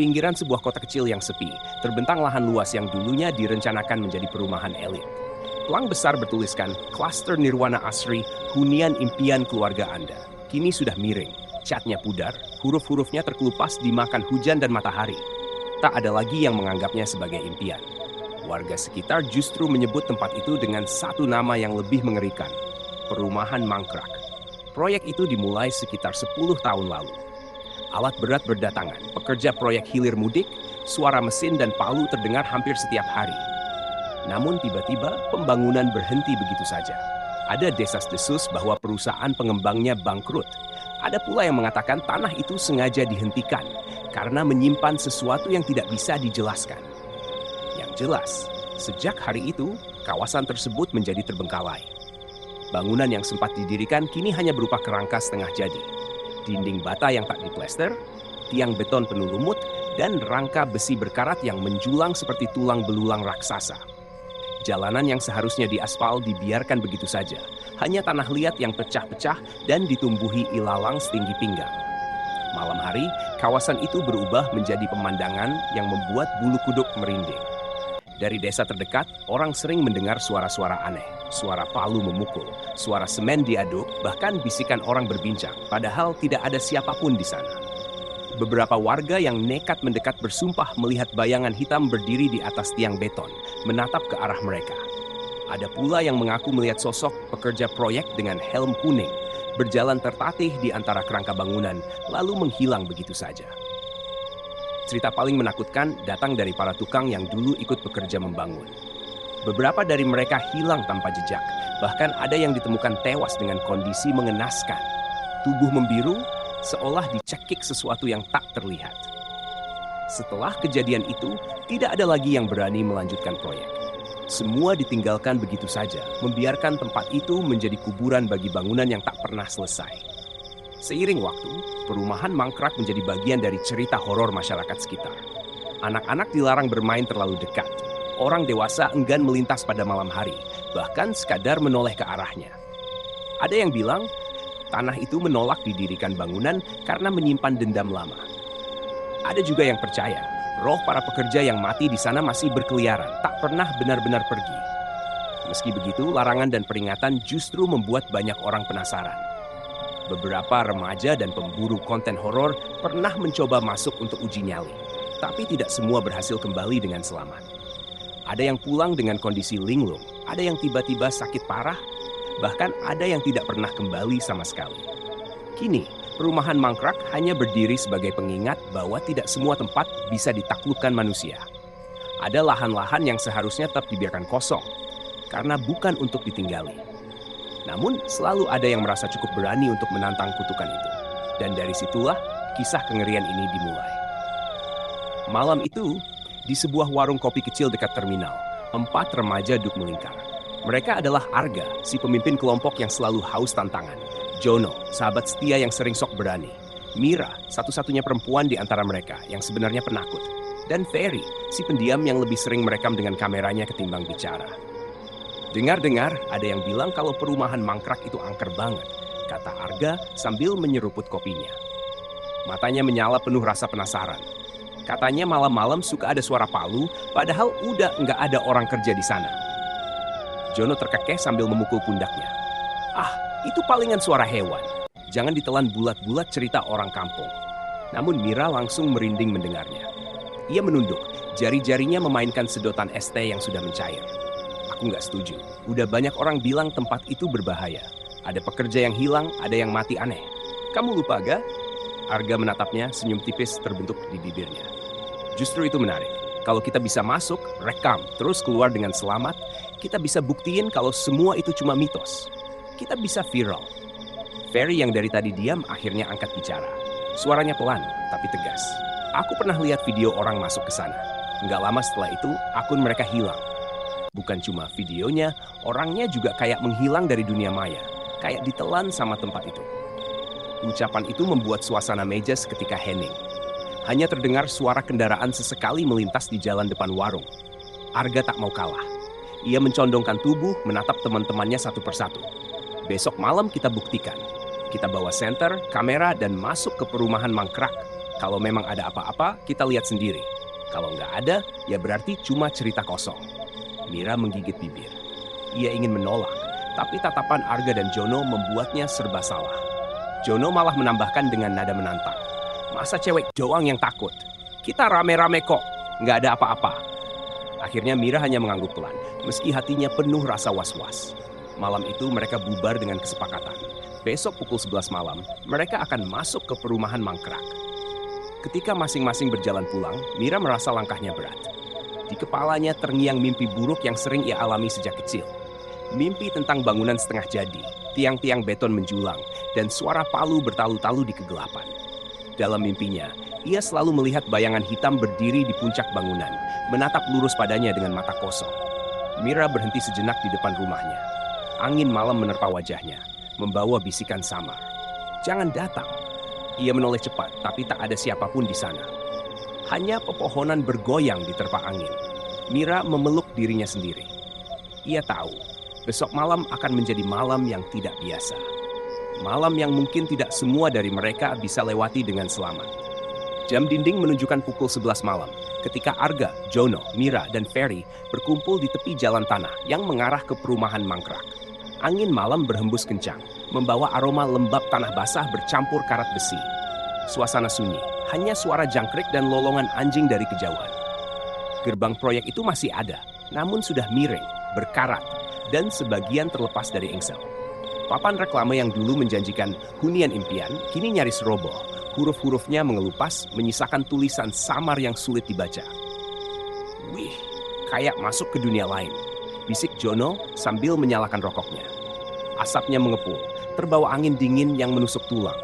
pinggiran sebuah kota kecil yang sepi, terbentang lahan luas yang dulunya direncanakan menjadi perumahan elit. Pelang besar bertuliskan, Klaster Nirwana Asri, hunian impian keluarga Anda. Kini sudah miring, catnya pudar, huruf-hurufnya terkelupas dimakan hujan dan matahari. Tak ada lagi yang menganggapnya sebagai impian. Warga sekitar justru menyebut tempat itu dengan satu nama yang lebih mengerikan, Perumahan Mangkrak. Proyek itu dimulai sekitar 10 tahun lalu. Alat berat berdatangan, pekerja proyek hilir mudik, suara mesin dan palu terdengar hampir setiap hari. Namun tiba-tiba pembangunan berhenti begitu saja. Ada desas-desus bahwa perusahaan pengembangnya bangkrut. Ada pula yang mengatakan tanah itu sengaja dihentikan karena menyimpan sesuatu yang tidak bisa dijelaskan. Yang jelas, sejak hari itu, kawasan tersebut menjadi terbengkalai. Bangunan yang sempat didirikan kini hanya berupa kerangka setengah jadi. Dinding bata yang tak diplester, tiang beton penuh lumut, dan rangka besi berkarat yang menjulang seperti tulang belulang raksasa. Jalanan yang seharusnya diaspal dibiarkan begitu saja, hanya tanah liat yang pecah-pecah dan ditumbuhi ilalang setinggi pinggang. Malam hari, kawasan itu berubah menjadi pemandangan yang membuat bulu kuduk merinding. Dari desa terdekat, orang sering mendengar suara-suara aneh. Suara palu memukul, suara semen diaduk, bahkan bisikan orang berbincang, padahal tidak ada siapapun di sana. Beberapa warga yang nekat mendekat bersumpah melihat bayangan hitam berdiri di atas tiang beton, menatap ke arah mereka. Ada pula yang mengaku melihat sosok pekerja proyek dengan helm kuning, berjalan tertatih di antara kerangka bangunan, lalu menghilang begitu saja. Cerita paling menakutkan datang dari para tukang yang dulu ikut bekerja membangun. Beberapa dari mereka hilang tanpa jejak, bahkan ada yang ditemukan tewas dengan kondisi mengenaskan. Tubuh membiru, seolah dicekik sesuatu yang tak terlihat. Setelah kejadian itu, tidak ada lagi yang berani melanjutkan proyek. Semua ditinggalkan begitu saja, membiarkan tempat itu menjadi kuburan bagi bangunan yang tak pernah selesai. Seiring waktu, perumahan mangkrak menjadi bagian dari cerita horor masyarakat sekitar. Anak-anak dilarang bermain terlalu dekat. Orang dewasa enggan melintas pada malam hari, bahkan sekadar menoleh ke arahnya. Ada yang bilang, tanah itu menolak didirikan bangunan karena menyimpan dendam lama. Ada juga yang percaya, roh para pekerja yang mati di sana masih berkeliaran, tak pernah benar-benar pergi. Meski begitu, larangan dan peringatan justru membuat banyak orang penasaran. Beberapa remaja dan pemburu konten horor pernah mencoba masuk untuk uji nyali, tapi tidak semua berhasil kembali dengan selamat. Ada yang pulang dengan kondisi linglung, ada yang tiba-tiba sakit parah, bahkan ada yang tidak pernah kembali sama sekali. Kini, perumahan mangkrak hanya berdiri sebagai pengingat bahwa tidak semua tempat bisa ditaklukkan manusia. Ada lahan-lahan yang seharusnya tetap dibiarkan kosong, karena bukan untuk ditinggali. Namun, selalu ada yang merasa cukup berani untuk menantang kutukan itu. Dan dari situlah, kisah kengerian ini dimulai. Malam itu, di sebuah warung kopi kecil dekat terminal, 4 remaja duduk melingkar. Mereka adalah Arga, si pemimpin kelompok yang selalu haus tantangan. Jono, sahabat setia yang sering sok berani. Mira, satu-satunya perempuan di antara mereka yang sebenarnya penakut. Dan Ferry, si pendiam yang lebih sering merekam dengan kameranya ketimbang bicara. Dengar-dengar, ada yang bilang kalau perumahan mangkrak itu angker banget, kata Arga sambil menyeruput kopinya. Matanya menyala penuh rasa penasaran. Katanya malam-malam suka ada suara palu, padahal udah nggak ada orang kerja di sana. Jono terkekeh sambil memukul pundaknya. Ah, itu palingan suara hewan. Jangan ditelan bulat-bulat cerita orang kampung. Namun Mira langsung merinding mendengarnya. Ia menunduk, jari-jarinya memainkan sedotan es teh yang sudah mencair. Aku nggak setuju. Udah banyak orang bilang tempat itu berbahaya. Ada pekerja yang hilang, ada yang mati aneh. Kamu lupa, Ga? Arga menatapnya, senyum tipis terbentuk di bibirnya. Justru itu menarik. Kalau kita bisa masuk, rekam, terus keluar dengan selamat, kita bisa buktiin kalau semua itu cuma mitos. Kita bisa viral. Ferry yang dari tadi diam akhirnya angkat bicara. Suaranya pelan, tapi tegas. Aku pernah lihat video orang masuk ke sana. Nggak lama setelah itu, akun mereka hilang. Bukan cuma videonya, orangnya juga kayak menghilang dari dunia maya. Kayak ditelan sama tempat itu. Ucapan itu membuat suasana meja seketika hening. Hanya terdengar suara kendaraan sesekali melintas di jalan depan warung. Arga tak mau kalah. Ia mencondongkan tubuh, menatap teman-temannya satu persatu. Besok malam kita buktikan. Kita bawa senter, kamera, dan masuk ke perumahan mangkrak. Kalau memang ada apa-apa, kita lihat sendiri. Kalau nggak ada, ya berarti cuma cerita kosong. Mira menggigit bibir. Ia ingin menolak, tapi tatapan Arga dan Jono membuatnya serba salah. Jono malah menambahkan dengan nada menantang. Masa cewek doang yang takut? Kita rame-rame kok, nggak ada apa-apa. Akhirnya Mira hanya mengangguk pelan, meski hatinya penuh rasa was-was. Malam itu mereka bubar dengan kesepakatan. Besok pukul 11 malam, mereka akan masuk ke perumahan mangkrak. Ketika masing-masing berjalan pulang, Mira merasa langkahnya berat. Di kepalanya terngiang mimpi buruk yang sering ia alami sejak kecil. Mimpi tentang bangunan setengah jadi, tiang-tiang beton menjulang, dan suara palu bertalu-talu di kegelapan. Dalam mimpinya, ia selalu melihat bayangan hitam berdiri di puncak bangunan, menatap lurus padanya dengan mata kosong. Mira berhenti sejenak di depan rumahnya. Angin malam menerpa wajahnya, membawa bisikan samar. Jangan datang. Ia menoleh cepat, tapi tak ada siapapun di sana. Hanya pepohonan bergoyang diterpa angin. Mira memeluk dirinya sendiri. Ia tahu, besok malam akan menjadi malam yang tidak biasa. Malam yang mungkin tidak semua dari mereka bisa lewati dengan selamat. Jam dinding menunjukkan pukul 11 malam, ketika Arga, Jono, Mira, dan Ferry berkumpul di tepi jalan tanah yang mengarah ke perumahan mangkrak. Angin malam berhembus kencang, membawa aroma lembab tanah basah bercampur karat besi. Suasana sunyi, hanya suara jangkrik dan lolongan anjing dari kejauhan. Gerbang proyek itu masih ada, namun sudah miring, berkarat, dan sebagian terlepas dari engsel. Papan reklame yang dulu menjanjikan hunian impian, kini nyaris roboh. Huruf-hurufnya mengelupas, menyisakan tulisan samar yang sulit dibaca. Wih, kayak masuk ke dunia lain, bisik Jono sambil menyalakan rokoknya. Asapnya mengepul, terbawa angin dingin yang menusuk tulang.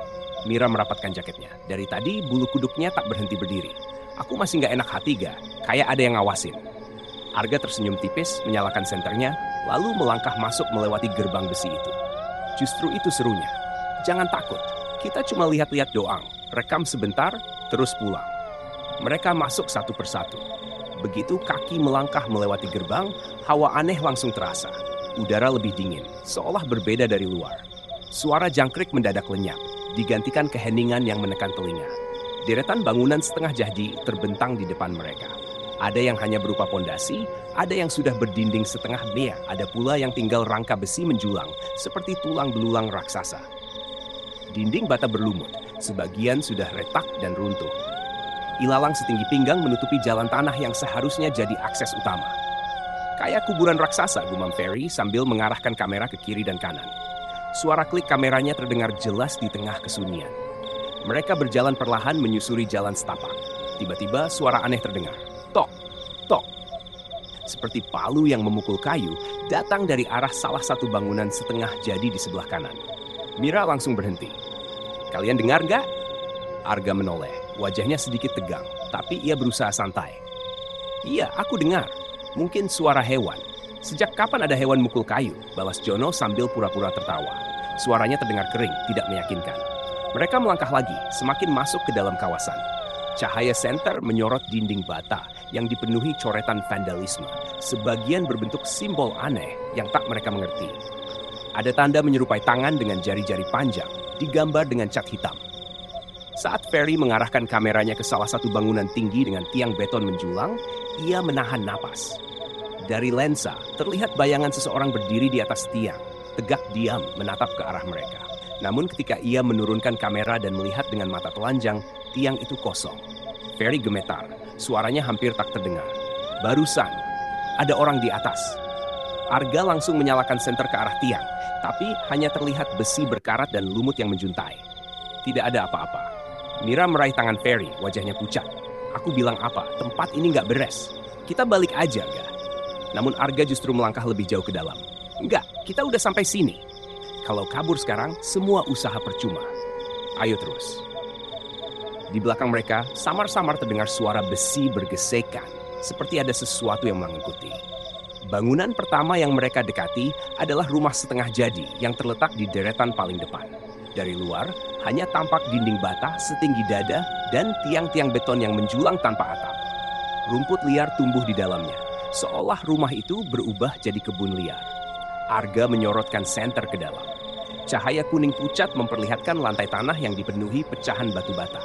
Mira merapatkan jaketnya. Dari tadi bulu kuduknya tak berhenti berdiri. Aku masih nggak enak hati ga, kayak ada yang ngawasin. Arga tersenyum tipis, menyalakan senternya, lalu melangkah masuk melewati gerbang besi itu. Justru itu serunya. Jangan takut, kita cuma lihat-lihat doang, rekam sebentar, terus pulang. Mereka masuk satu persatu. Begitu kaki melangkah melewati gerbang, hawa aneh langsung terasa. Udara lebih dingin, seolah berbeda dari luar. Suara jangkrik mendadak lenyap, digantikan keheningan yang menekan telinga. Deretan bangunan setengah jadi terbentang di depan mereka. Ada yang hanya berupa pondasi, ada yang sudah berdinding setengah bea, ada pula yang tinggal rangka besi menjulang, seperti tulang belulang raksasa. Dinding bata berlumut, sebagian sudah retak dan runtuh. Ilalang setinggi pinggang menutupi jalan tanah yang seharusnya jadi akses utama. Kayak kuburan raksasa, gumam Ferry sambil mengarahkan kamera ke kiri dan kanan. Suara klik kameranya terdengar jelas di tengah kesunyian. Mereka berjalan perlahan menyusuri jalan setapak. Tiba-tiba suara aneh terdengar. Tok, tok. Seperti palu yang memukul kayu, datang dari arah salah satu bangunan setengah jadi di sebelah kanan. Mira langsung berhenti. Kalian dengar nggak? Arga menoleh. Wajahnya sedikit tegang, tapi ia berusaha santai. Iya, aku dengar. Mungkin suara hewan. Sejak kapan ada hewan mukul kayu? Balas Jono sambil pura-pura tertawa. Suaranya terdengar kering, tidak meyakinkan. Mereka melangkah lagi, semakin masuk ke dalam kawasan. Cahaya senter menyorot dinding bata yang dipenuhi coretan vandalisme. Sebagian berbentuk simbol aneh yang tak mereka mengerti. Ada tanda menyerupai tangan dengan jari-jari panjang, digambar dengan cat hitam. Saat Ferry mengarahkan kameranya ke salah satu bangunan tinggi dengan tiang beton menjulang, ia menahan napas. Dari lensa, terlihat bayangan seseorang berdiri di atas tiang, tegak diam menatap ke arah mereka. Namun ketika ia menurunkan kamera dan melihat dengan mata telanjang, tiang itu kosong. Ferry gemetar, suaranya hampir tak terdengar. Barusan, ada orang di atas. Arga langsung menyalakan senter ke arah tiang, tapi hanya terlihat besi berkarat dan lumut yang menjuntai. Tidak ada apa-apa. Mira meraih tangan Ferry, wajahnya pucat. Aku bilang apa? Tempat ini nggak beres. Kita balik aja, gak? Namun Arga justru melangkah lebih jauh ke dalam. Enggak, kita udah sampai sini. Kalau kabur sekarang, semua usaha percuma. Ayo terus. Di belakang mereka, samar-samar terdengar suara besi bergesekan, seperti ada sesuatu yang mengikuti. Bangunan pertama yang mereka dekati adalah rumah setengah jadi yang terletak di deretan paling depan. Dari luar, hanya tampak dinding bata setinggi dada dan tiang-tiang beton yang menjulang tanpa atap. Rumput liar tumbuh di dalamnya, seolah rumah itu berubah jadi kebun liar. Arga menyorotkan senter ke dalam. Cahaya kuning pucat memperlihatkan lantai tanah yang dipenuhi pecahan batu bata.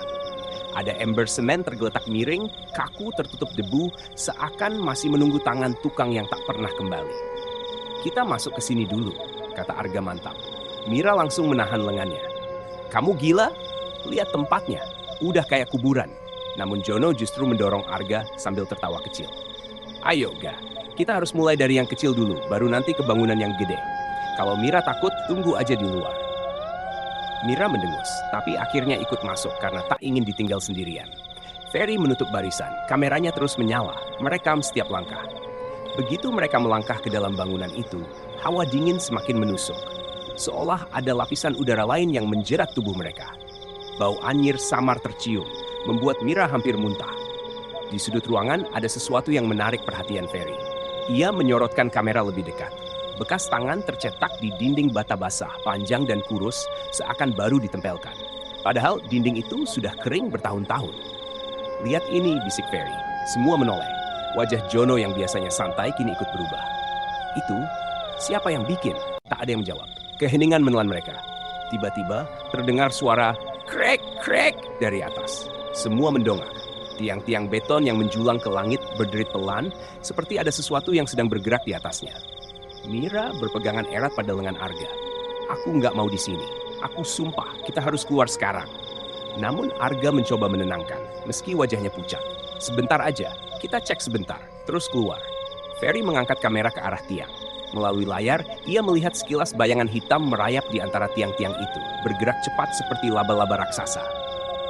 Ada ember semen tergeletak miring, kaku tertutup debu, seakan masih menunggu tangan tukang yang tak pernah kembali. "Kita masuk ke sini dulu," kata Arga mantap. Mira langsung menahan lengannya. "Kamu gila? Lihat tempatnya, udah kayak kuburan." Namun Jono justru mendorong Arga sambil tertawa kecil. "Ayo, Ga, kita harus mulai dari yang kecil dulu, baru nanti ke bangunan yang gede. Kalau Mira takut, tunggu aja di luar." Mira mendengus, tapi akhirnya ikut masuk karena tak ingin ditinggal sendirian. Ferry menutup barisan, kameranya terus menyala, merekam setiap langkah. Begitu mereka melangkah ke dalam bangunan itu, hawa dingin semakin menusuk. Seolah ada lapisan udara lain yang menjerat tubuh mereka. Bau anyir samar tercium, membuat Mira hampir muntah. Di sudut ruangan ada sesuatu yang menarik perhatian Ferry. Ia menyorotkan kamera lebih dekat. Bekas tangan tercetak di dinding bata basah, panjang dan kurus, seakan baru ditempelkan. Padahal dinding itu sudah kering bertahun-tahun. "Lihat ini," bisik Ferry. Semua menoleh. Wajah Jono yang biasanya santai kini ikut berubah. "Itu, siapa yang bikin?" Tak ada yang menjawab. Keheningan menelan mereka. Tiba-tiba terdengar suara krek krek dari atas. Semua mendongak. Tiang-tiang beton yang menjulang ke langit berderit pelan, seperti ada sesuatu yang sedang bergerak di atasnya. Mira berpegangan erat pada lengan Arga. "Aku nggak mau di sini. Aku sumpah, kita harus keluar sekarang." Namun Arga mencoba menenangkan, meski wajahnya pucat. "Sebentar aja, kita cek sebentar, terus keluar." Ferry mengangkat kamera ke arah tiang. Melalui layar, ia melihat sekilas bayangan hitam merayap di antara tiang-tiang itu, bergerak cepat seperti laba-laba raksasa.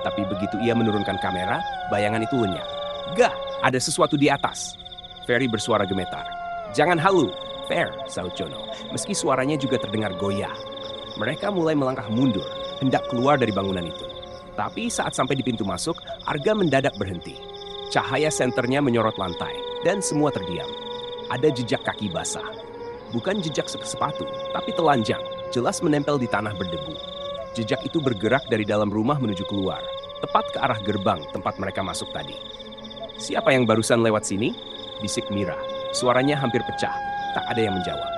Tapi begitu ia menurunkan kamera, bayangan itu lenyap. "Gah, ada sesuatu di atas." Ferry bersuara gemetar. "Jangan halu, Fair," saut Jono, meski suaranya juga terdengar goyah. Mereka mulai melangkah mundur, hendak keluar dari bangunan itu. Tapi saat sampai di pintu masuk, Arga mendadak berhenti. Cahaya senternya menyorot lantai, dan semua terdiam. Ada jejak kaki basah. Bukan jejak sepatu, tapi telanjang, jelas menempel di tanah berdebu. Jejak itu bergerak dari dalam rumah menuju keluar, tepat ke arah gerbang tempat mereka masuk tadi. "Siapa yang barusan lewat sini?" bisik Mira. Suaranya hampir pecah, tak ada yang menjawab.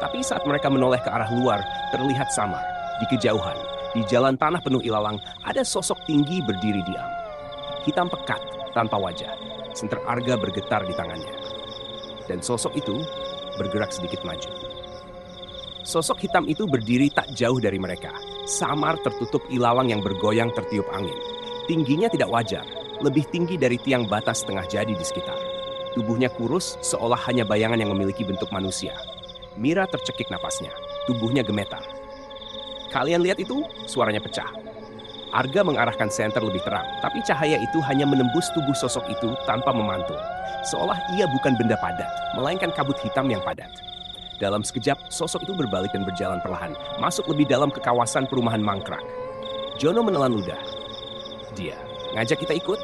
Tapi saat mereka menoleh ke arah luar, terlihat samar. Di kejauhan, di jalan tanah penuh ilalang, ada sosok tinggi berdiri diam. Hitam pekat, tanpa wajah. Senter Arga bergetar di tangannya. Dan sosok itu bergerak sedikit maju. Sosok hitam itu berdiri tak jauh dari mereka. Samar tertutup ilalang yang bergoyang tertiup angin. Tingginya tidak wajar, lebih tinggi dari tiang batas setengah jadi di sekitar. Tubuhnya kurus, seolah hanya bayangan yang memiliki bentuk manusia. Mira tercekik napasnya, tubuhnya gemetar. "Kalian lihat itu?" Suaranya pecah. Arga mengarahkan senter lebih terang, tapi cahaya itu hanya menembus tubuh sosok itu tanpa memantul. Seolah ia bukan benda padat, melainkan kabut hitam yang padat. Dalam sekejap, sosok itu berbalik dan berjalan perlahan, masuk lebih dalam ke kawasan perumahan mangkrak. Jono menelan ludah. "Dia ngajak kita ikut?"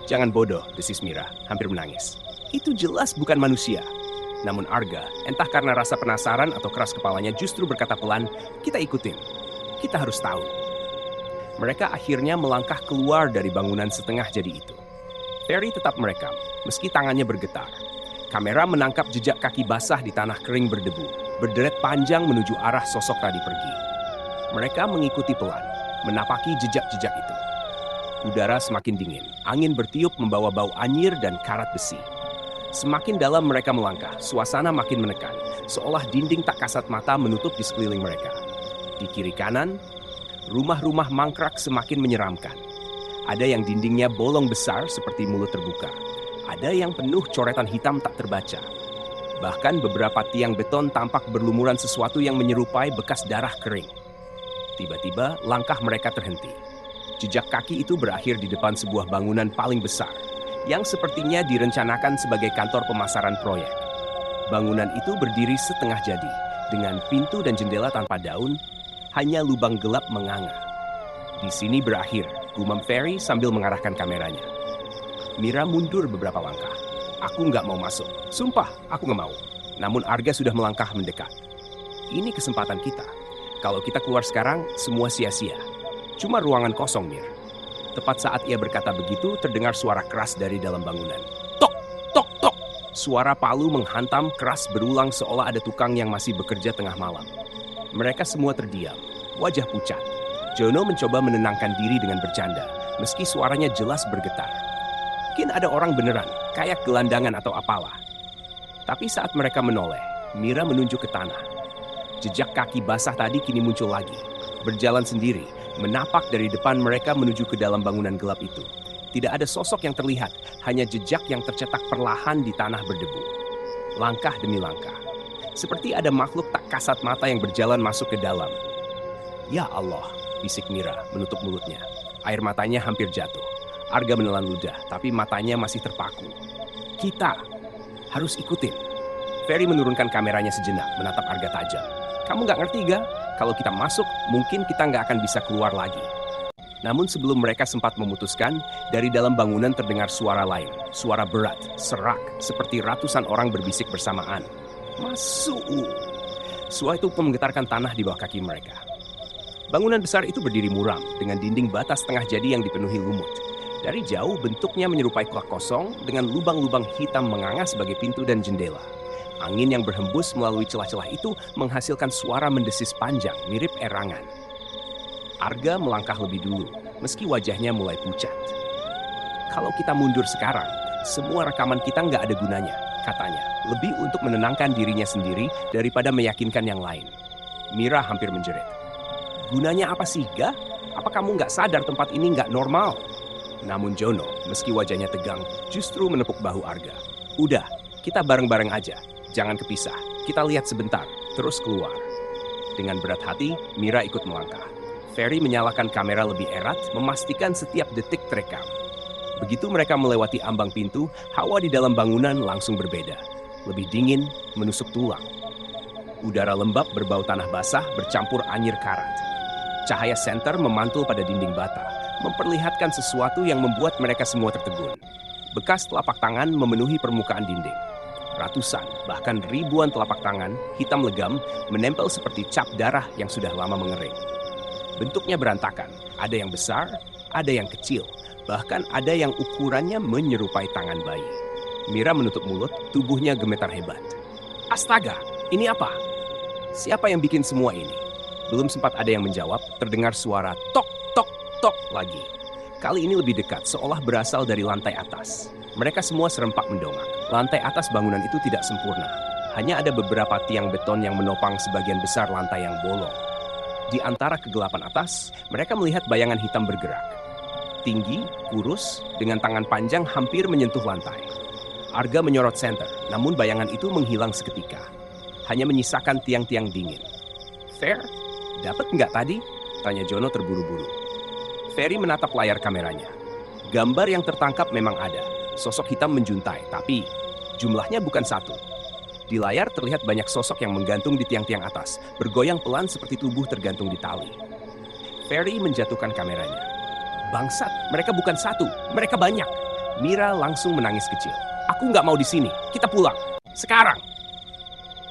"Jangan bodoh," desis Mira, hampir menangis. "Itu jelas bukan manusia." Namun Arga, entah karena rasa penasaran atau keras kepalanya, justru berkata pelan, "Kita ikutin. Kita harus tahu." Mereka akhirnya melangkah keluar dari bangunan setengah jadi itu. Ferry tetap merekam, meski tangannya bergetar. Kamera menangkap jejak kaki basah di tanah kering berdebu, berderet panjang menuju arah sosok tadi pergi. Mereka mengikuti pelan, menapaki jejak-jejak itu. Udara semakin dingin, angin bertiup membawa bau anyir dan karat besi. Semakin dalam mereka melangkah, suasana makin menekan, seolah dinding tak kasat mata menutup di sekeliling mereka. Di kiri kanan, rumah-rumah mangkrak semakin menyeramkan. Ada yang dindingnya bolong besar seperti mulut terbuka. Ada yang penuh coretan hitam tak terbaca. Bahkan beberapa tiang beton tampak berlumuran sesuatu yang menyerupai bekas darah kering. Tiba-tiba langkah mereka terhenti. Jejak kaki itu berakhir di depan sebuah bangunan paling besar, yang sepertinya direncanakan sebagai kantor pemasaran proyek. Bangunan itu berdiri setengah jadi, dengan pintu dan jendela tanpa daun, hanya lubang gelap menganga. "Di sini berakhir," gumam Ferry sambil mengarahkan kameranya. Mira mundur beberapa langkah. "Aku nggak mau masuk. Sumpah, aku nggak mau." Namun Arga sudah melangkah mendekat. "Ini kesempatan kita. Kalau kita keluar sekarang, semua sia-sia. Cuma ruangan kosong, Mir." Tepat saat ia berkata begitu, terdengar suara keras dari dalam bangunan. Tok, tok, tok. Suara palu menghantam keras berulang seolah ada tukang yang masih bekerja tengah malam. Mereka semua terdiam, wajah pucat. Jono mencoba menenangkan diri dengan bercanda, meski suaranya jelas bergetar. Mungkin ada orang beneran, kayak gelandangan atau apalah. Tapi saat mereka menoleh, Mira menunjuk ke tanah. Jejak kaki basah tadi kini muncul lagi, berjalan sendiri, menapak dari depan mereka menuju ke dalam bangunan gelap itu. Tidak ada sosok yang terlihat, hanya jejak yang tercetak perlahan di tanah berdebu. Langkah demi langkah. Seperti ada makhluk tak kasat mata yang berjalan masuk ke dalam. Ya Allah, bisik Mira menutup mulutnya. Air matanya hampir jatuh. Arga menelan ludah, tapi matanya masih terpaku. Kita harus ikutin. Ferry menurunkan kameranya sejenak, menatap Arga tajam. Kamu nggak ngerti, Ga? Kalau kita masuk, mungkin kita nggak akan bisa keluar lagi. Namun sebelum mereka sempat memutuskan, dari dalam bangunan terdengar suara lain. Suara berat, serak, seperti ratusan orang berbisik bersamaan. Masuk! Suara itu menggetarkan tanah di bawah kaki mereka. Bangunan besar itu berdiri muram, dengan dinding bata setengah jadi yang dipenuhi lumut. Dari jauh bentuknya menyerupai kotak kosong, dengan lubang-lubang hitam menganga sebagai pintu dan jendela. Angin yang berhembus melalui celah-celah itu menghasilkan suara mendesis panjang, mirip erangan. Arga melangkah lebih dulu, meski wajahnya mulai pucat. Kalau kita mundur sekarang, semua rekaman kita nggak ada gunanya, katanya. Lebih untuk menenangkan dirinya sendiri daripada meyakinkan yang lain. Mira hampir menjerit. Gunanya apa sih, Ga? Apa kamu nggak sadar tempat ini nggak normal? Namun Jono, meski wajahnya tegang, justru menepuk bahu Arga. Udah, kita bareng-bareng aja. Jangan kepisah. Kita lihat sebentar, terus keluar. Dengan berat hati, Mira ikut melangkah. Ferry menyalakan kamera lebih erat, memastikan setiap detik terekam. Begitu mereka melewati ambang pintu, hawa di dalam bangunan langsung berbeda. Lebih dingin, menusuk tulang. Udara lembab berbau tanah basah bercampur anyir karat. Cahaya senter memantul pada dinding bata, memperlihatkan sesuatu yang membuat mereka semua tertegun. Bekas telapak tangan memenuhi permukaan dinding. Ratusan, bahkan ribuan telapak tangan, hitam legam, menempel seperti cap darah yang sudah lama mengering. Bentuknya berantakan, ada yang besar, ada yang kecil, bahkan ada yang ukurannya menyerupai tangan bayi. Mira menutup mulut, tubuhnya gemetar hebat. Astaga, ini apa? Siapa yang bikin semua ini? Belum sempat ada yang menjawab, terdengar suara tok, tok, tok lagi. Kali ini lebih dekat, seolah berasal dari lantai atas. Mereka semua serempak mendongak. Lantai atas bangunan itu tidak sempurna. Hanya ada beberapa tiang beton yang menopang sebagian besar lantai yang bolong. Di antara kegelapan atas, mereka melihat bayangan hitam bergerak. Tinggi, kurus, dengan tangan panjang hampir menyentuh lantai. Arga menyorot senter, namun bayangan itu menghilang seketika. Hanya menyisakan tiang-tiang dingin. Fair, dapat nggak tadi? Tanya Jono terburu-buru. Ferry menatap layar kameranya. Gambar yang tertangkap memang ada. Sosok hitam menjuntai, tapi jumlahnya bukan satu. Di layar terlihat banyak sosok yang menggantung di tiang-tiang atas, bergoyang pelan seperti tubuh tergantung di tali. Ferry menjatuhkan kameranya. Bangsat, mereka bukan satu, mereka banyak. Mira langsung menangis kecil. Aku nggak mau di sini, kita pulang. Sekarang!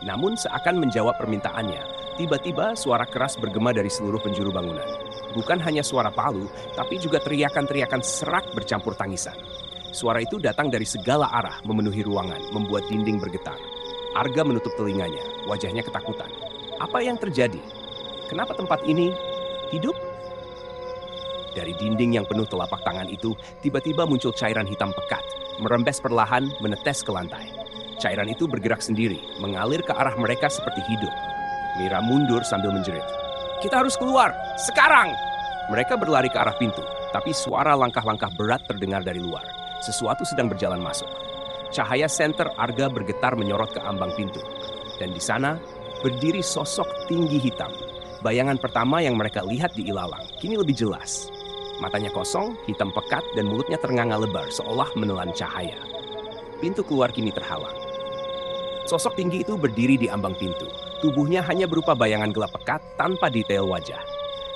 Namun seakan menjawab permintaannya, tiba-tiba suara keras bergema dari seluruh penjuru bangunan. Bukan hanya suara palu, tapi juga teriakan-teriakan serak bercampur tangisan. Suara itu datang dari segala arah, memenuhi ruangan, membuat dinding bergetar. Arga menutup telinganya, wajahnya ketakutan. Apa yang terjadi? Kenapa tempat ini hidup? Dari dinding yang penuh telapak tangan itu, tiba-tiba muncul cairan hitam pekat, merembes perlahan, menetes ke lantai. Cairan itu bergerak sendiri, mengalir ke arah mereka seperti hidup. Mira mundur sambil menjerit. Kita harus keluar, sekarang! Mereka berlari ke arah pintu, tapi suara langkah-langkah berat terdengar dari luar. Sesuatu sedang berjalan masuk. Cahaya senter Arga bergetar menyorot ke ambang pintu. Dan di sana, berdiri sosok tinggi hitam. Bayangan pertama yang mereka lihat di ilalang, kini lebih jelas. Matanya kosong, hitam pekat, dan mulutnya ternganga lebar, seolah menelan cahaya. Pintu keluar kini terhalang. Sosok tinggi itu berdiri di ambang pintu. Tubuhnya hanya berupa bayangan gelap pekat tanpa detail wajah.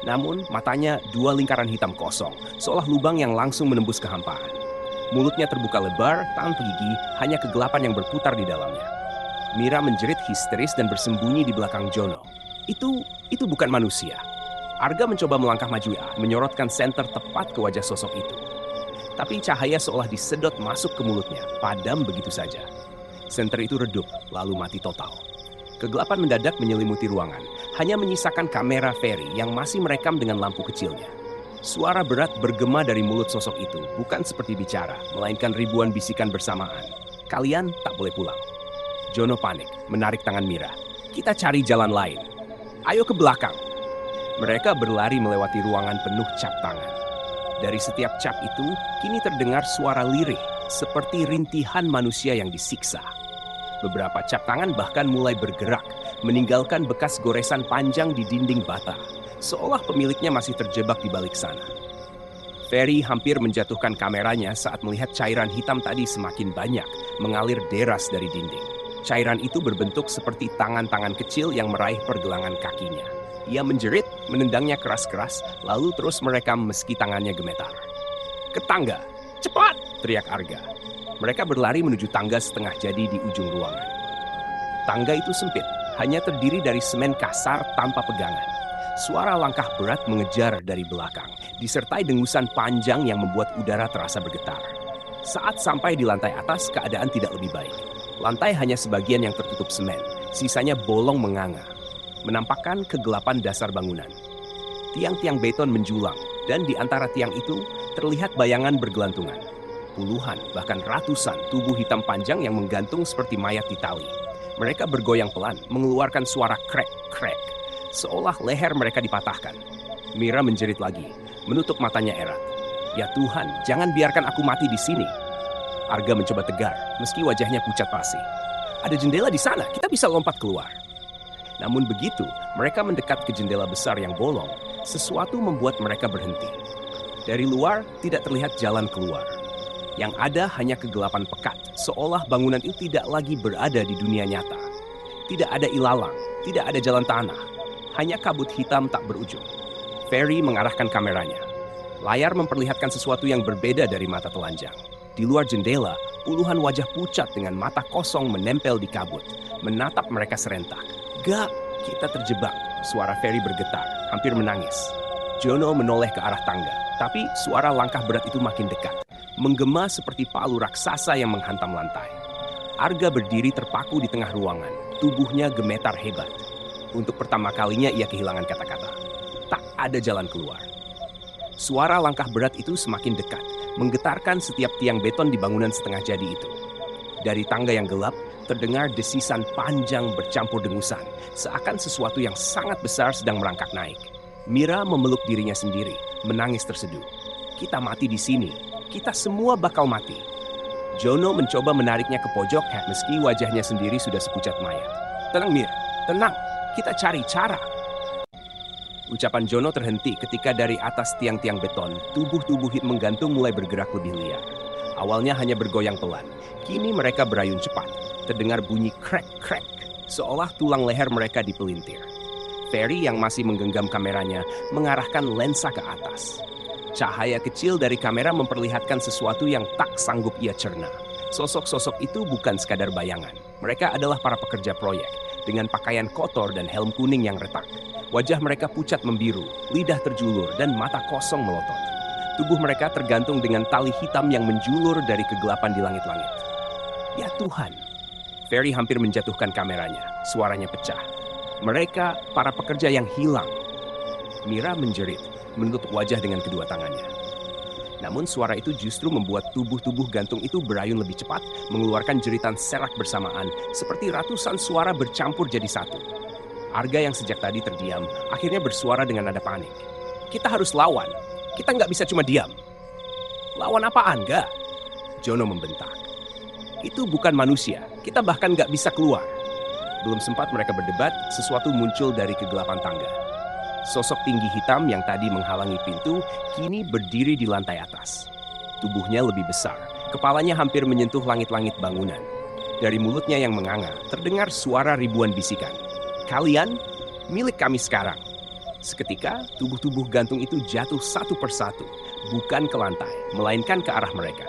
Namun, matanya dua lingkaran hitam kosong, seolah lubang yang langsung menembus kehampaan. Mulutnya terbuka lebar, tanpa gigi, hanya kegelapan yang berputar di dalamnya. Mira menjerit histeris dan bersembunyi di belakang Jono. Itu bukan manusia. Arga mencoba melangkah maju, menyorotkan senter tepat ke wajah sosok itu. Tapi cahaya seolah disedot masuk ke mulutnya, padam begitu saja. Senter itu redup, lalu mati total. Kegelapan mendadak menyelimuti ruangan, hanya menyisakan kamera Ferry yang masih merekam dengan lampu kecilnya. Suara berat bergema dari mulut sosok itu, bukan seperti bicara, melainkan ribuan bisikan bersamaan. Kalian tak boleh pulang. Jono panik, menarik tangan Mira. Kita cari jalan lain. Ayo ke belakang. Mereka berlari melewati ruangan penuh cap tangan. Dari setiap cap itu, kini terdengar suara lirih, seperti rintihan manusia yang disiksa. Beberapa cap tangan bahkan mulai bergerak, meninggalkan bekas goresan panjang di dinding bata, seolah pemiliknya masih terjebak di balik sana. Ferry hampir menjatuhkan kameranya saat melihat cairan hitam tadi semakin banyak, mengalir deras dari dinding. Cairan itu berbentuk seperti tangan-tangan kecil yang meraih pergelangan kakinya. Ia menjerit, menendangnya keras-keras, lalu terus merekam meski tangannya gemetar. "Ke tangga! Cepat!" teriak Arga. Mereka berlari menuju tangga setengah jadi di ujung ruangan. Tangga itu sempit, hanya terdiri dari semen kasar tanpa pegangan. Suara langkah berat mengejar dari belakang, disertai dengusan panjang yang membuat udara terasa bergetar. Saat sampai di lantai atas, keadaan tidak lebih baik. Lantai hanya sebagian yang tertutup semen, sisanya bolong menganga, menampakkan kegelapan dasar bangunan. Tiang-tiang beton menjulang, dan di antara tiang itu terlihat bayangan bergelantungan. Puluhan, bahkan ratusan tubuh hitam panjang yang menggantung seperti mayat di tali. Mereka bergoyang pelan, mengeluarkan suara krek-krek, seolah leher mereka dipatahkan. Mira menjerit lagi, menutup matanya erat. "Ya Tuhan, jangan biarkan aku mati di sini." Arga mencoba tegar, meski wajahnya pucat pasi. "Ada jendela di sana, kita bisa lompat keluar." Namun begitu mereka mendekat ke jendela besar yang bolong, sesuatu membuat mereka berhenti. Dari luar tidak terlihat jalan keluar. Yang ada hanya kegelapan pekat, seolah bangunan itu tidak lagi berada di dunia nyata. Tidak ada ilalang, tidak ada jalan tanah, hanya kabut hitam tak berujung. Ferry mengarahkan kameranya. Layar memperlihatkan sesuatu yang berbeda dari mata telanjang. Di luar jendela, puluhan wajah pucat dengan mata kosong menempel di kabut, menatap mereka serentak. "Gak, kita terjebak." Suara Ferry bergetar, hampir menangis. Jono menoleh ke arah tangga, tapi suara langkah berat itu makin dekat, menggema seperti palu raksasa yang menghantam lantai. Arga berdiri terpaku di tengah ruangan, tubuhnya gemetar hebat. Untuk pertama kalinya ia kehilangan kata-kata. Tak ada jalan keluar. Suara langkah berat itu semakin dekat, menggetarkan setiap tiang beton di bangunan setengah jadi itu. Dari tangga yang gelap, terdengar desisan panjang bercampur dengusan, seakan sesuatu yang sangat besar sedang merangkak naik. Mira memeluk dirinya sendiri, menangis terseduh. "Kita mati di sini, kita semua bakal mati." Jono mencoba menariknya ke pojok, meski wajahnya sendiri sudah sepucat mayat. "Tenang Mir, tenang, kita cari cara." Ucapan Jono terhenti ketika dari atas tiang-tiang beton, tubuh-tubuh menggantung mulai bergerak lebih liar. Awalnya hanya bergoyang pelan, kini mereka berayun cepat. Terdengar bunyi krek-krek, seolah tulang leher mereka dipelintir. Ferry yang masih menggenggam kameranya mengarahkan lensa ke atas. Cahaya kecil dari kamera memperlihatkan sesuatu yang tak sanggup ia cerna. Sosok-sosok itu bukan sekadar bayangan. Mereka adalah para pekerja proyek, dengan pakaian kotor dan helm kuning yang retak. Wajah mereka pucat membiru, lidah terjulur, dan mata kosong melotot. Tubuh mereka tergantung dengan tali hitam yang menjulur dari kegelapan di langit-langit. "Ya Tuhan!" Ferry hampir menjatuhkan kameranya, suaranya pecah. "Mereka para pekerja yang hilang." Mira menjerit, menutup wajah dengan kedua tangannya. Namun suara itu justru membuat tubuh-tubuh gantung itu berayun lebih cepat, mengeluarkan jeritan serak bersamaan, seperti ratusan suara bercampur jadi satu. Arga yang sejak tadi terdiam, akhirnya bersuara dengan nada panik. "Kita harus lawan, kita nggak bisa cuma diam." "Lawan apaan, Ga?" Jono membentak. "Itu bukan manusia, kita bahkan nggak bisa keluar." Belum sempat mereka berdebat, sesuatu muncul dari kegelapan tangga. Sosok tinggi hitam yang tadi menghalangi pintu, kini berdiri di lantai atas. Tubuhnya lebih besar, kepalanya hampir menyentuh langit-langit bangunan. Dari mulutnya yang menganga, terdengar suara ribuan bisikan. "Kalian, milik kami sekarang." Seketika, tubuh-tubuh gantung itu jatuh satu persatu, bukan ke lantai, melainkan ke arah mereka.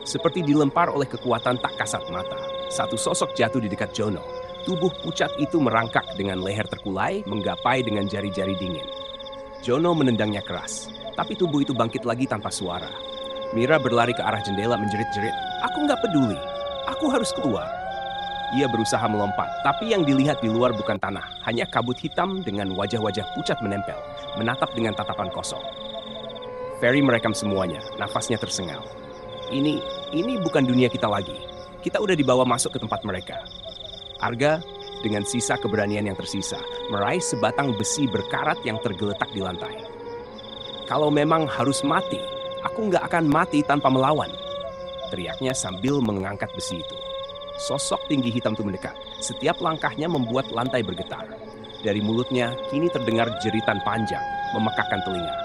Seperti dilempar oleh kekuatan tak kasat mata, satu sosok jatuh di dekat Jono. Tubuh pucat itu merangkak dengan leher terkulai, menggapai dengan jari-jari dingin. Jono menendangnya keras, tapi tubuh itu bangkit lagi tanpa suara. Mira berlari ke arah jendela menjerit-jerit, "Aku nggak peduli, aku harus keluar." Ia berusaha melompat, tapi yang dilihat di luar bukan tanah, hanya kabut hitam dengan wajah-wajah pucat menempel, menatap dengan tatapan kosong. Ferry merekam semuanya, nafasnya tersengal. Ini bukan dunia kita lagi. Kita udah dibawa masuk ke tempat mereka. Arga, dengan sisa keberanian yang tersisa, meraih sebatang besi berkarat yang tergeletak di lantai. Kalau memang harus mati, aku nggak akan mati tanpa melawan, teriaknya sambil mengangkat besi itu. Sosok tinggi hitam itu mendekat. Setiap langkahnya membuat lantai bergetar. Dari mulutnya kini terdengar jeritan panjang, memekakkan telinga.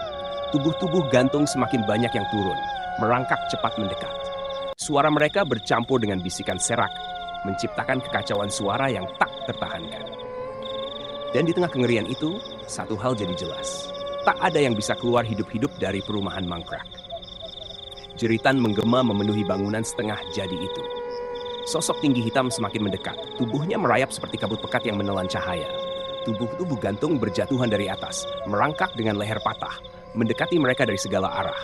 Tubuh-tubuh gantung semakin banyak yang turun, merangkak cepat mendekat. Suara mereka bercampur dengan bisikan serak, menciptakan kekacauan suara yang tak tertahankan. Dan di tengah kengerian itu, satu hal jadi jelas. Tak ada yang bisa keluar hidup-hidup dari perumahan mangkrak. Jeritan menggema memenuhi bangunan setengah jadi itu. Sosok tinggi hitam semakin mendekat. Tubuhnya merayap seperti kabut pekat yang menelan cahaya. Tubuh-tubuh gantung berjatuhan dari atas, merangkak dengan leher patah, mendekati mereka dari segala arah.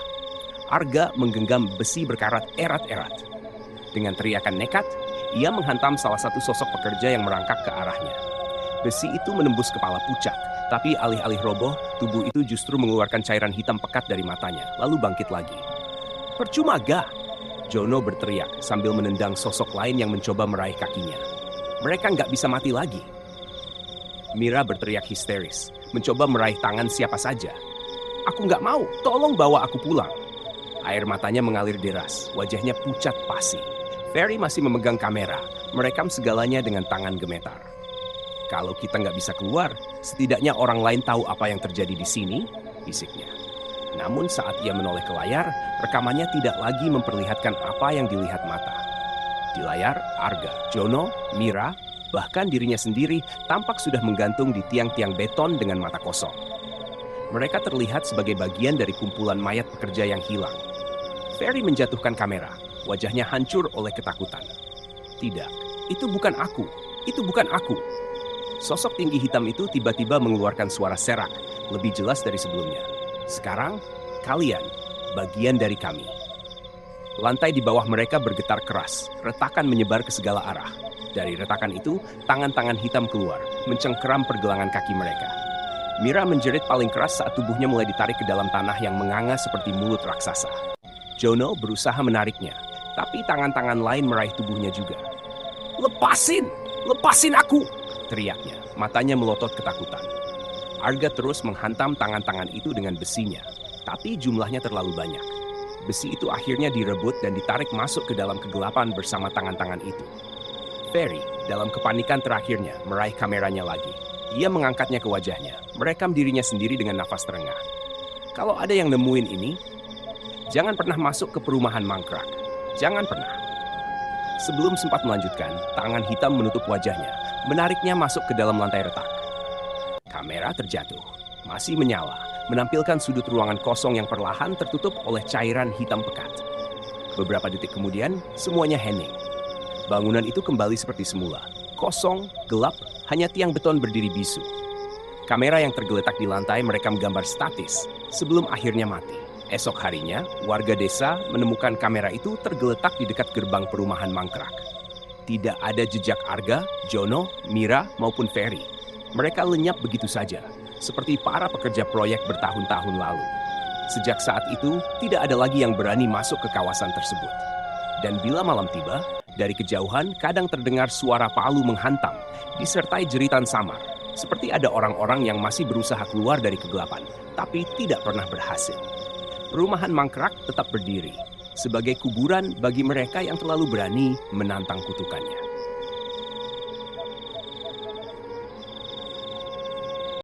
Arga menggenggam besi berkarat erat-erat. Dengan teriakan nekat, ia menghantam salah satu sosok pekerja yang merangkak ke arahnya. Besi itu menembus kepala pucat, tapi alih-alih roboh, tubuh itu justru mengeluarkan cairan hitam pekat dari matanya, lalu bangkit lagi. "Percuma, Ga!" Jono berteriak sambil menendang sosok lain yang mencoba meraih kakinya. "Mereka nggak bisa mati lagi." Mira berteriak histeris, mencoba meraih tangan siapa saja. "Aku nggak mau, tolong bawa aku pulang." Air matanya mengalir deras, wajahnya pucat pasi. Ferry masih memegang kamera, merekam segalanya dengan tangan gemetar. "Kalau kita nggak bisa keluar, setidaknya orang lain tahu apa yang terjadi di sini," bisiknya. Namun saat ia menoleh ke layar, rekamannya tidak lagi memperlihatkan apa yang dilihat mata. Di layar, Arga, Jono, Mira, bahkan dirinya sendiri tampak sudah menggantung di tiang-tiang beton dengan mata kosong. Mereka terlihat sebagai bagian dari kumpulan mayat pekerja yang hilang. Ferry menjatuhkan kamera, wajahnya hancur oleh ketakutan. "Tidak, itu bukan aku, itu bukan aku." Sosok tinggi hitam itu tiba-tiba mengeluarkan suara serak, lebih jelas dari sebelumnya. "Sekarang, kalian bagian dari kami." Lantai di bawah mereka bergetar keras, retakan menyebar ke segala arah. Dari retakan itu, tangan-tangan hitam keluar, mencengkeram pergelangan kaki mereka. Mira menjerit paling keras saat tubuhnya mulai ditarik ke dalam tanah yang menganga seperti mulut raksasa. Jono berusaha menariknya, tapi tangan-tangan lain meraih tubuhnya juga. "Lepasin! Lepasin aku!" teriaknya, matanya melotot ketakutan. Arga terus menghantam tangan-tangan itu dengan besinya, tapi jumlahnya terlalu banyak. Besi itu akhirnya direbut dan ditarik masuk ke dalam kegelapan bersama tangan-tangan itu. Ferry, dalam kepanikan terakhirnya, meraih kameranya lagi. Ia mengangkatnya ke wajahnya, merekam dirinya sendiri dengan nafas terengah. "Kalau ada yang nemuin ini, jangan pernah masuk ke perumahan mangkrak. Jangan pernah." Sebelum sempat melanjutkan, tangan hitam menutup wajahnya, menariknya masuk ke dalam lantai retak. Kamera terjatuh, masih menyala, menampilkan sudut ruangan kosong yang perlahan tertutup oleh cairan hitam pekat. Beberapa detik kemudian, semuanya hening. Bangunan itu kembali seperti semula. Kosong, gelap, hanya tiang beton berdiri bisu. Kamera yang tergeletak di lantai merekam gambar statis sebelum akhirnya mati. Esok harinya, warga desa menemukan kamera itu tergeletak di dekat gerbang perumahan mangkrak. Tidak ada jejak Arga, Jono, Mira, maupun Ferry. Mereka lenyap begitu saja, seperti para pekerja proyek bertahun-tahun lalu. Sejak saat itu, tidak ada lagi yang berani masuk ke kawasan tersebut. Dan bila malam tiba, dari kejauhan kadang terdengar suara palu menghantam, disertai jeritan samar, seperti ada orang-orang yang masih berusaha keluar dari kegelapan, tapi tidak pernah berhasil. Perumahan mangkrak tetap berdiri, sebagai kuburan bagi mereka yang terlalu berani menantang kutukannya.